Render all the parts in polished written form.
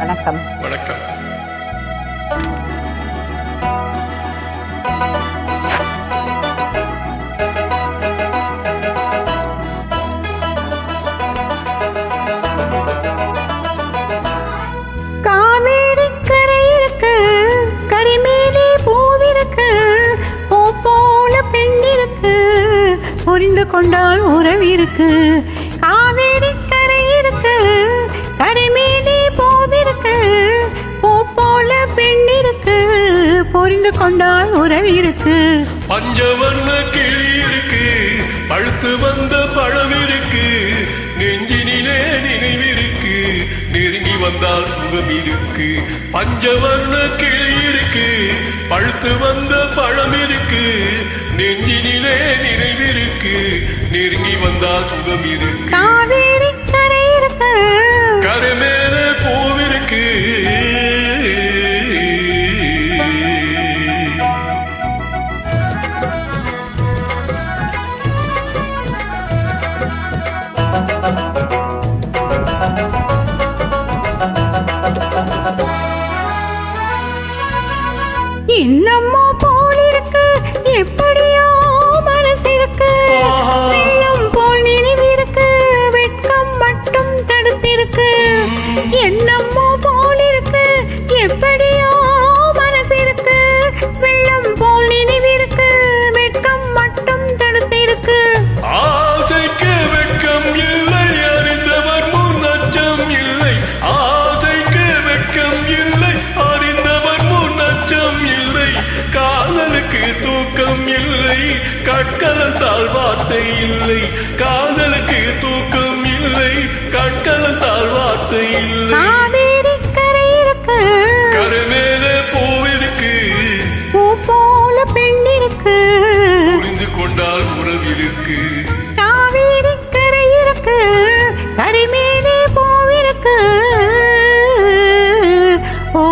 வணக்கம். வணக்கம். காவேரி கரை இருக்கு, கரிமேலே பூவிருக்கு, பூ போல பெண் இருக்கு, புரிந்து கொண்டால் உறவிருக்கு. காவேரி கரை இருக்கு, கரிமேலே பூவிருக்கு, பூ போல பெண் இருக்கு, புரிந்து கொண்டால் உறவிருக்கு. பஞ்சவர்ண கிளி இருக்கு, பழுத்து வந்த பழம் இருக்கு, நெஞ்சினிலே நினைவிருக்கு, நெருங்கி வந்தால் சுகம் இருக்கு. பஞ்சவர்ண கிளி இருக்கு, பழுத்து வந்த பழம் இருக்கு, நெஞ்சினிலே நினைவிருக்கு, நெருங்கி வந்தால் சுகம் இருக்கு. காவேரி கரை இருக்கு, கரை மேலே பூவிருக்கு. என்னம்மோ போல் இருக்கு, எப்படியோ மனசிருக்கு, வெள்ளம் போல் நினைவிருக்கு, வெட்கம் மட்டும் தடுத்திருக்கு. என்னம்மோ போல் இருக்கு, எப்படியோ மனசிருக்கு, வெள்ளம் போல் நினைவிருக்கு, வெட்கம் மட்டும் தடுத்திருக்கு. ஆசைக்கு வெட்கம் இல்லை, அறிந்தவர் முன் அச்சம் இல்லை. ஆசைக்கு வெட்கம் இல்லை, அறிந்தவர் முன் அச்சம் இல்லை. காதலுக்கு தூக்கம் இல்லை, கற்கலந்தால் வார்த்தை இல்லை. காதலுக்கு தூக்கம் இல்லை, கற்கலந்தால் வார்த்தை இல்லை. காவேரி கரை இருக்கு, கரை மேலே பூவிருக்கு, பூ போல பெண் இருக்கு, புரிந்து கொண்டால் உறவிருக்கு. காவேரி கரை இருக்கு, கரை மேலே பூவிருக்கு. ஓ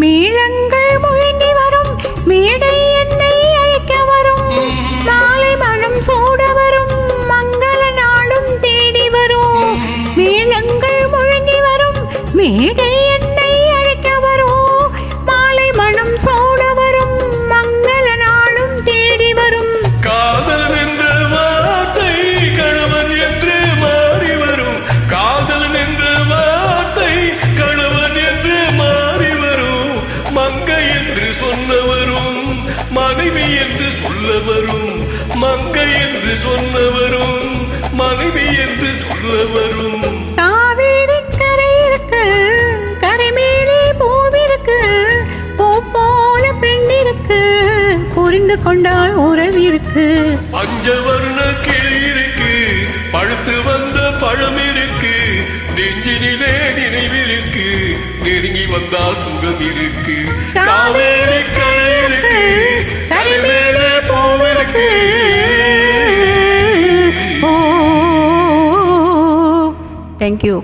மேளங்கள் முழங்கி வரும், மேடை என்னை அழைக்க வரும், மாலை மனம் சூட வரும், மங்கள நாளும் தேடி வரும். மேளங்கள் முழங்கி வரும், மேடை என்னை அழைக்க வரும், மாலை மனம் சூட வரும், மங்கள நாளும் தேடி வரும். காதல் என்ற வார்த்தை கணவன் என்று மாறி வரும். காதல் என்ற வார்த்தை கணவன் என்று மாறி வரும். மங்கை என்று சொன்னவரும் மனைவி என்று சொல்ல வரும். மங்கை என்று சொன்னவரும் மனைவி என்று சொல்ல வரும். காவேரி கரை இருக்கு, கரை மேலே பூவிருக்கு, பூ போல பெண் இருக்கு, புரிந்து கொண்டால் உறவிருக்கு. பஞ்சவர்ண கிளி இருக்கு, பழுத்து வந்த பழம் இருக்கு, நெஞ்சினிலே நினைவிருக்கு, நெருங்கி வந்தால் சுகம் இருக்கு. காவேரி கரை இருக்கு, கரை மேலே பூவிருக்கு. ஓ தேங்க்யூ.